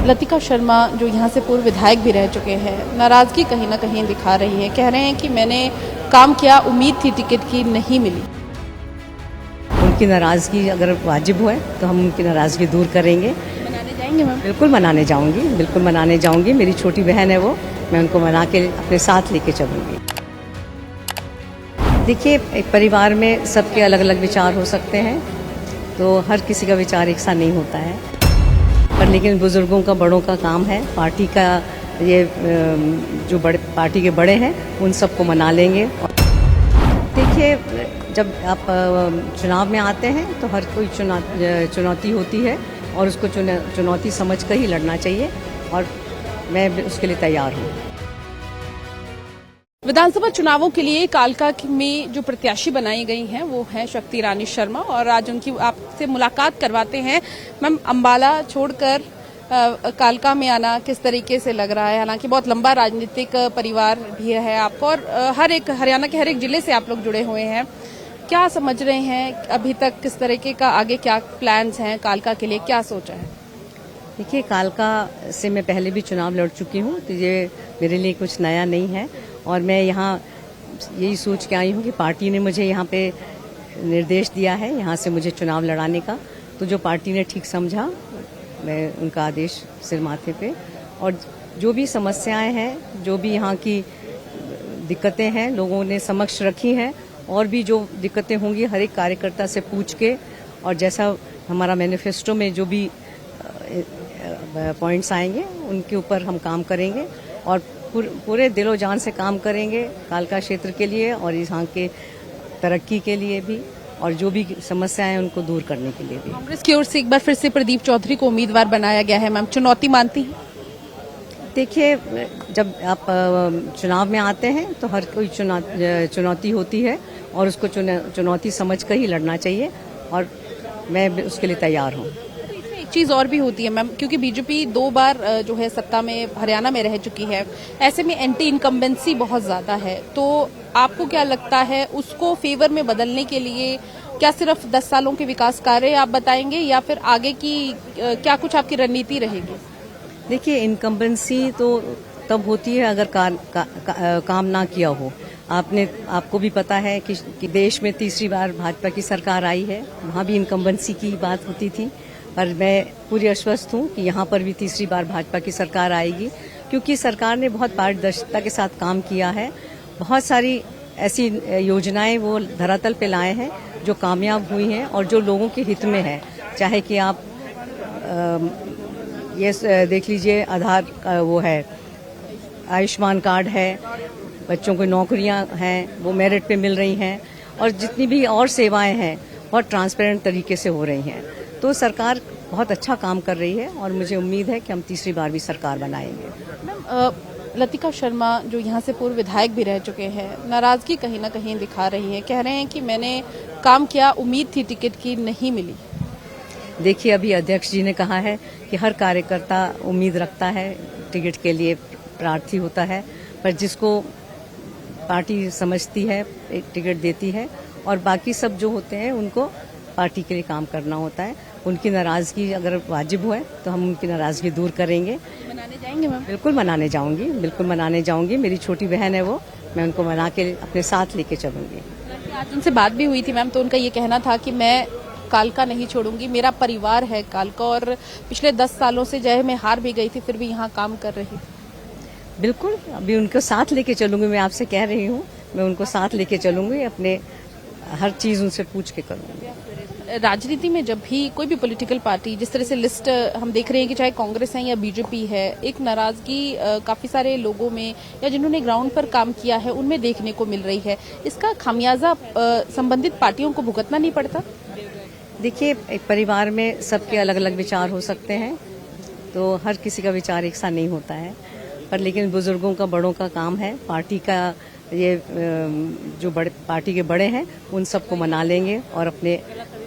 लतिका शर्मा जो यहाँ से पूर्व विधायक भी रह चुके हैं, नाराजगी कहीं ना कहीं दिखा रही हैं। कह रहे हैं कि मैंने काम किया, उम्मीद थी टिकट की, नहीं मिली। उनकी नाराज़गी अगर वाजिब हुए तो हम उनकी नाराज़गी दूर करेंगे। मनाने जाएंगे मैम? बिल्कुल मनाने जाऊंगी, बिल्कुल मनाने जाऊंगी। मेरी छोटी बहन है वो, मैं उनको मना के अपने साथ लेके चलूंगी। देखिए, एक परिवार में सबके अलग अलग विचार हो सकते हैं, तो हर किसी का विचार एक सा नहीं होता है, पर लेकिन बुज़ुर्गों का, बड़ों का काम है। पार्टी का ये जो बड़े पार्टी के बड़े हैं उन सबको मना लेंगे। देखिए, जब आप चुनाव में आते हैं तो हर कोई चुनौती होती है और उसको चुनौती समझ कर ही लड़ना चाहिए, और मैं उसके लिए तैयार हूँ। विधानसभा चुनावों के लिए कालका में जो प्रत्याशी बनाई गई हैं वो हैं शक्ति रानी शर्मा, और आज उनकी आपसे मुलाकात करवाते हैं। मैम, अंबाला छोड़कर कालका में आना किस तरीके से लग रहा है? हालांकि बहुत लंबा राजनीतिक परिवार भी है आपको, और हर एक हरियाणा के हर एक जिले से आप लोग जुड़े हुए हैं। क्या समझ रहे हैं अभी तक, किस तरीके का आगे क्या प्लान्स हैं कालका के लिए, क्या सोचा है? देखिए, कालका से मैं पहले भी चुनाव लड़ चुकी हूँ, तो ये मेरे लिए कुछ नया नहीं है, और मैं यहाँ यही सोच के आई हूँ कि पार्टी ने मुझे यहाँ पे निर्देश दिया है यहाँ से मुझे चुनाव लड़ाने का, तो जो पार्टी ने ठीक समझा मैं उनका आदेश सिर माथे पे, और जो भी समस्याएं हैं, जो भी यहाँ की दिक्कतें हैं लोगों ने समक्ष रखी हैं, और भी जो दिक्कतें होंगी हर एक कार्यकर्ता से पूछ के, और जैसा हमारा मैनिफेस्टो में जो भी पॉइंट्स आएंगे उनके ऊपर हम काम करेंगे, और पूरे दिलो जान से काम करेंगे कालका क्षेत्र के लिए और यहाँ के तरक्की के लिए भी, और जो भी समस्याएं हैं उनको दूर करने के लिए भी। कांग्रेस की ओर से एक बार फिर से प्रदीप चौधरी को उम्मीदवार बनाया गया है। मैम, चुनौती मानती हैं? देखिए, जब आप चुनाव में आते हैं तो हर कोई चुनौती होती है, और उसको चुनौती समझ कर ही लड़ना चाहिए, और मैं उसके लिए तैयार हूँ। एक चीज और भी होती है मैम, क्योंकि बीजेपी 2 बार जो है सत्ता में हरियाणा में रह चुकी है, ऐसे में एंटी इनकम्बेंसी बहुत ज्यादा है, तो आपको क्या लगता है उसको फेवर में बदलने के लिए क्या सिर्फ 10 सालों के विकास कार्य आप बताएंगे, या फिर आगे की क्या कुछ आपकी रणनीति रहेगी? देखिए, इनकम्बेंसी तो तब होती है अगर काम ना किया हो। आपको भी पता है कि देश में तीसरी बार भाजपा की सरकार आई है, वहाँ भी इनकम्बेंसी की बात होती थी, पर मैं पूरी आश्वस्त हूँ कि यहाँ पर भी तीसरी बार भाजपा की सरकार आएगी, क्योंकि सरकार ने बहुत पारदर्शिता के साथ काम किया है। बहुत सारी ऐसी योजनाएं वो धरातल पे लाए हैं जो कामयाब हुई हैं और जो लोगों के हित में है। चाहे कि आप ये देख लीजिए, आधार वो है, आयुष्मान कार्ड है, बच्चों को नौकरियां हैं वो मेरिट पे मिल रही हैं, और जितनी भी और सेवाएं हैं बहुत ट्रांसपेरेंट तरीके से हो रही हैं। तो सरकार बहुत अच्छा काम कर रही है, और मुझे उम्मीद है कि हम तीसरी बार भी सरकार बनाएंगे। मैम, लतिका शर्मा जो यहाँ से पूर्व विधायक भी रह चुके हैं, नाराजगी कहीं ना कहीं दिखा रही हैं। कह रहे हैं कि मैंने काम किया, उम्मीद थी टिकट की, नहीं मिली। देखिए, अभी अध्यक्ष जी ने कहा है कि हर कार्यकर्ता उम्मीद रखता है, टिकट के लिए प्रार्थी होता है, पर जिसको पार्टी समझती है टिकट देती है, और बाकी सब जो होते हैं उनको पार्टी के लिए काम करना होता है। उनकी नाराज़गी अगर वाजिब हुए तो हम उनकी नाराज़गी दूर करेंगे। मनाने जाएंगे मैम? बिल्कुल मनाने जाऊंगी, बिल्कुल मनाने जाऊंगी। मेरी छोटी बहन है वो, मैं उनको मना के अपने साथ लेके चलूंगी। आज उनसे बात भी हुई थी मैम, तो उनका ये कहना था कि मैं कालका नहीं छोड़ूंगी, मेरा परिवार है कालका, और पिछले 10 सालों से चाहे मैं हार भी गई थी फिर भी यहाँ काम कर रही थी। बिल्कुल, अभी उनको साथ लेके चलूंगी। मैं आपसे कह रही हूँ, मैं उनको साथ लेके चलूंगी, अपने हर चीज उनसे पूछ के करूंगी। राजनीति में जब भी कोई भी पॉलिटिकल पार्टी, जिस तरह से लिस्ट हम देख रहे हैं कि चाहे कांग्रेस है या बीजेपी है, एक नाराजगी काफी सारे लोगों में या जिन्होंने ग्राउंड पर काम किया है उनमें देखने को मिल रही है। इसका खामियाजा संबंधित पार्टियों को भुगतना नहीं पड़ता? देखिए, एक परिवार में सबके अलग अलग विचार हो सकते हैं, तो हर किसी का विचार एक सा नहीं होता है, पर लेकिन बुजुर्गों का, बड़ों का काम है। पार्टी का ये जो पार्टी के बड़े हैं उन सबको मना लेंगे, और अपने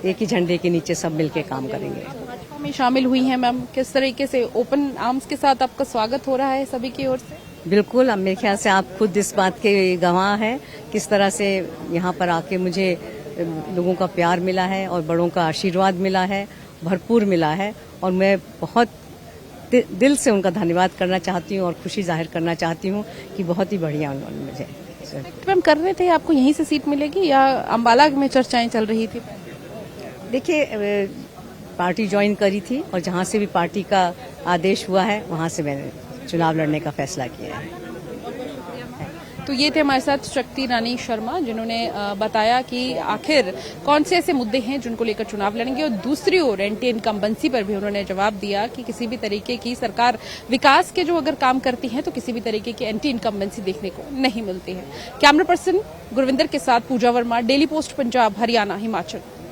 एक ही झंडे के नीचे सब मिलकर काम करेंगे। भाजपा में शामिल हुई हैं मैम, किस तरीके से ओपन आर्म्स के साथ आपका स्वागत हो रहा है सभी की ओर से? बिल्कुल, अब मेरे ख्याल से आप खुद इस बात के गवाह हैं किस तरह से यहाँ पर आके मुझे लोगों का प्यार मिला है और बड़ों का आशीर्वाद मिला है, भरपूर मिला है, और मैं बहुत दिल से उनका धन्यवाद करना चाहती हूँ और खुशी जाहिर करना चाहती हूँ कि बहुत ही बढ़िया उन्होंने मुझे। मैम कर रहे थे आपको यहीं से सीट मिलेगी या अम्बाला में चर्चाएं चल रही थी? देखिए, पार्टी ज्वाइन करी थी और जहाँ से भी पार्टी का आदेश हुआ है वहाँ से मैंने चुनाव लड़ने का फैसला किया है। तो ये थे हमारे साथ शक्ति रानी शर्मा, जिन्होंने बताया कि आखिर कौन से ऐसे मुद्दे हैं जिनको लेकर चुनाव लड़ेंगे, और दूसरी ओर एंटी इनकम्बेंसी पर भी उन्होंने जवाब दिया कि किसी भी तरीके की सरकार विकास के जो अगर काम करती है तो किसी भी तरीके की एंटी इनकम्बेंसी देखने को नहीं मिलती है। कैमरा पर्सन गुरविंदर के साथ पूजा वर्मा, डेली पोस्ट पंजाब, हरियाणा, हिमाचल।